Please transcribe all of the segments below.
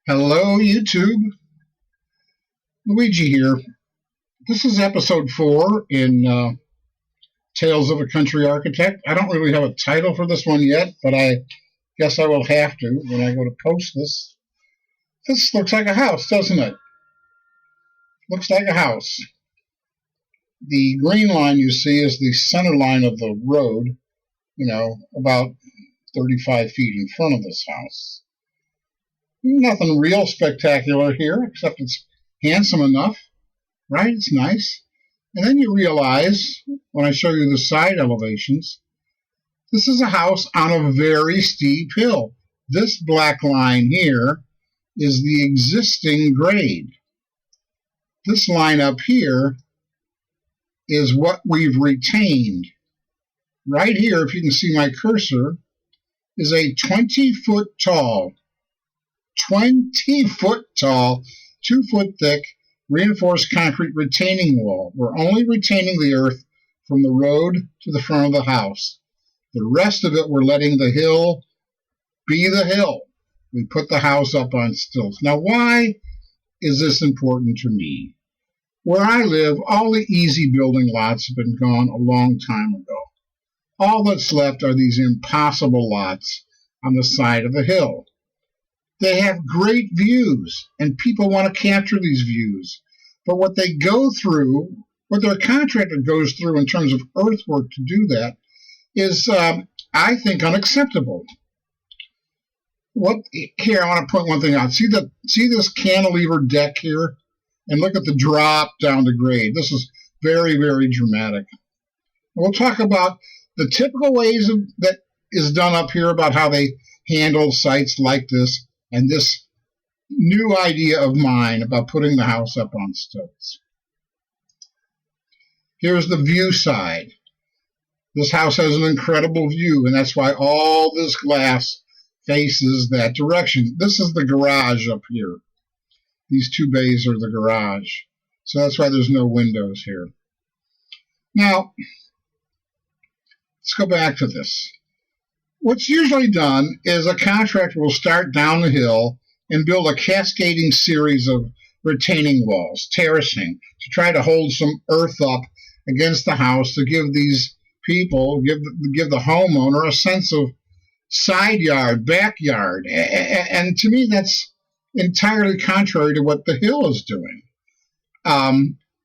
Hello, YouTube. Luigi here. This is episode 4 in Tales of a Country Architect. I don't really have a title for this one yet, but I guess I will have to when I go to post this. This looks like a house, doesn't it? Looks like a house. The green line you see is the center line of the road, about 35 feet in front of this house. Nothing real spectacular here, except it's handsome enough, right? It's nice. And then you realize, when I show you the side elevations, this is a house on a very steep hill. This black line here is the existing grade. This line up here is what we've retained. Right here, if you can see my cursor, is a 20-foot tall, 2-foot thick, reinforced concrete retaining wall. We're only retaining the earth from the road to the front of the house. The rest of it, we're letting the hill be the hill. We put the house up on stilts. Now, why is this important to me? Where I live, all the easy building lots have been gone a long time ago. All that's left are these impossible lots on the side of the hill. They have great views, and people want to capture these views. But what they go through, what their contractor goes through in terms of earthwork to do that, is, I think, unacceptable. Here, I want to point one thing out. See this cantilever deck here? And look at the drop down to grade. This is very, very dramatic. We'll talk about the typical ways that is done up here, about how they handle sites like this, and this new idea of mine about putting the house up on stilts. Here's the view side. This house has an incredible view, and that's why all this glass faces that direction. This is the garage up here. These two bays are the garage. So that's why there's no windows here. Now, let's go back to this. What's usually done is a contractor will start down the hill and build a cascading series of retaining walls, terracing, to try to hold some earth up against the house to give these people, give the homeowner a sense of side yard, backyard. And to me, that's entirely contrary to what the hill is doing.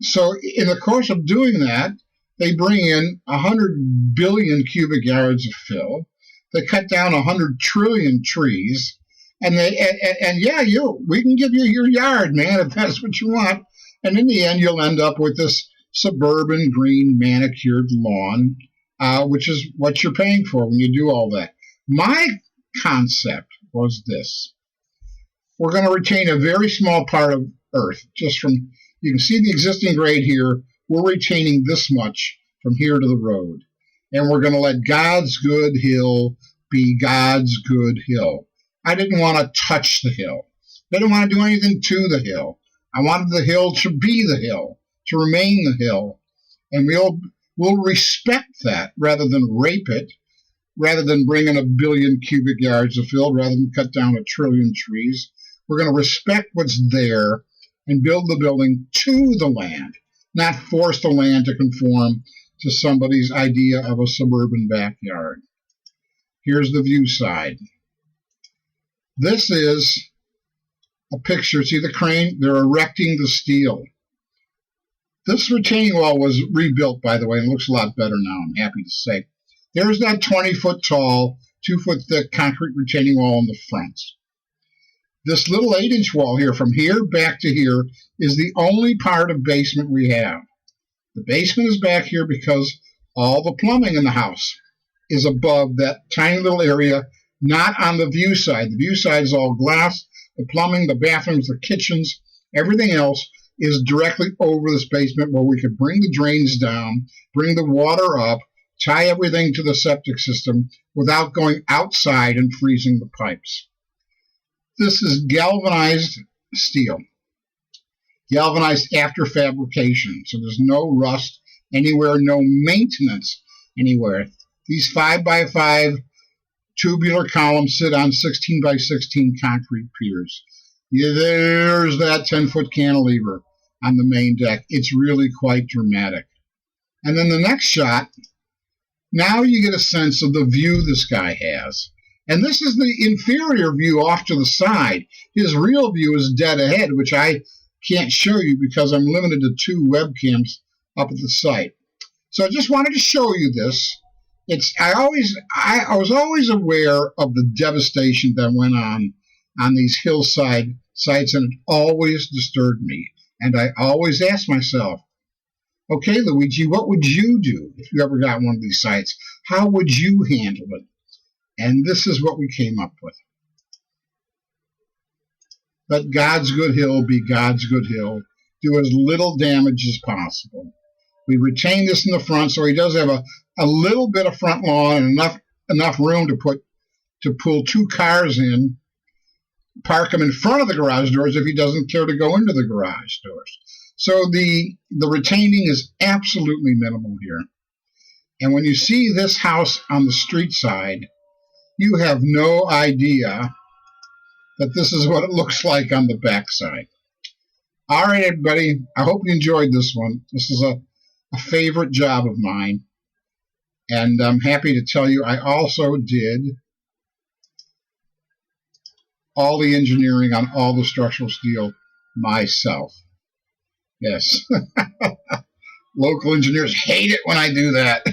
So in the course of doing that, they bring in 100 billion cubic yards of fill. They cut down 100 trillion trees, we can give you your yard, man, if that's what you want. And in the end, you'll end up with this suburban green manicured lawn, which is what you're paying for when you do all that. My concept was this. We're going to retain a very small part of earth, just from, you can see the existing grade here. We're retaining this much from here to the road. And we're going to let God's good hill be God's good hill. I didn't want to touch the hill. I didn't want to do anything to the hill. I wanted the hill to be the hill, to remain the hill. And we'll respect that rather than rape it, rather than bring in 1 billion cubic yards of fill, rather than cut down 1 trillion trees. We're going to respect what's there and build the building to the land, not force the land to conform to somebody's idea of a suburban backyard. Here's the view side. This is a picture. See the crane? They're erecting the steel. This retaining wall was rebuilt, by the way, and looks a lot better now, I'm happy to say. There's that 20-foot tall, 2-foot thick concrete retaining wall in the front. This little 8-inch wall here, from here back to here, is the only part of basement we have. The basement is back here because all the plumbing in the house is above that tiny little area, not on the view side. The view side is all glass. The plumbing, the bathrooms, the kitchens, everything else is directly over this basement where we could bring the drains down, bring the water up, tie everything to the septic system without going outside and freezing the pipes. This is galvanized steel. Galvanized after fabrication, so there's no rust anywhere, no maintenance anywhere. These 5x5 tubular columns sit on 16x16 concrete piers. Yeah, there's that 10-foot cantilever on the main deck. It's really quite dramatic. And then the next shot, now you get a sense of the view this guy has. And this is the inferior view off to the side. His real view is dead ahead, which I can't show you because I'm limited to 2 webcams up at the site. So I just wanted to show you this. I was always aware of the devastation that went on these hillside sites, and it always disturbed me. And I always asked myself, okay, Luigi, what would you do if you ever got one of these sites? How would you handle it? And this is what we came up with. Let God's good hill be God's good hill. Do as little damage as possible. We retain this in the front, so he does have a little bit of front lawn and enough room to pull 2 cars in, park them in front of the garage doors if he doesn't care to go into the garage doors. So the retaining is absolutely minimal here. And when you see this house on the street side, you have no idea that this is what it looks like on the back side. All right, everybody. I hope you enjoyed this one. This is a favorite job of mine. And I'm happy to tell you I also did all the engineering on all the structural steel myself. Yes. Local engineers hate it when I do that.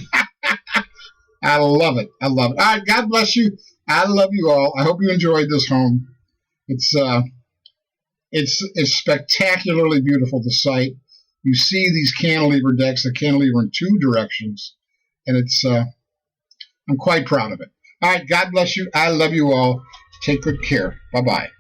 I love it. I love it. All right, God bless you. I love you all. I hope you enjoyed this home. It's spectacularly beautiful, the site. You see these cantilever decks, the cantilever in 2 directions, and I'm quite proud of it. All right, God bless you. I love you all. Take good care. Bye-bye.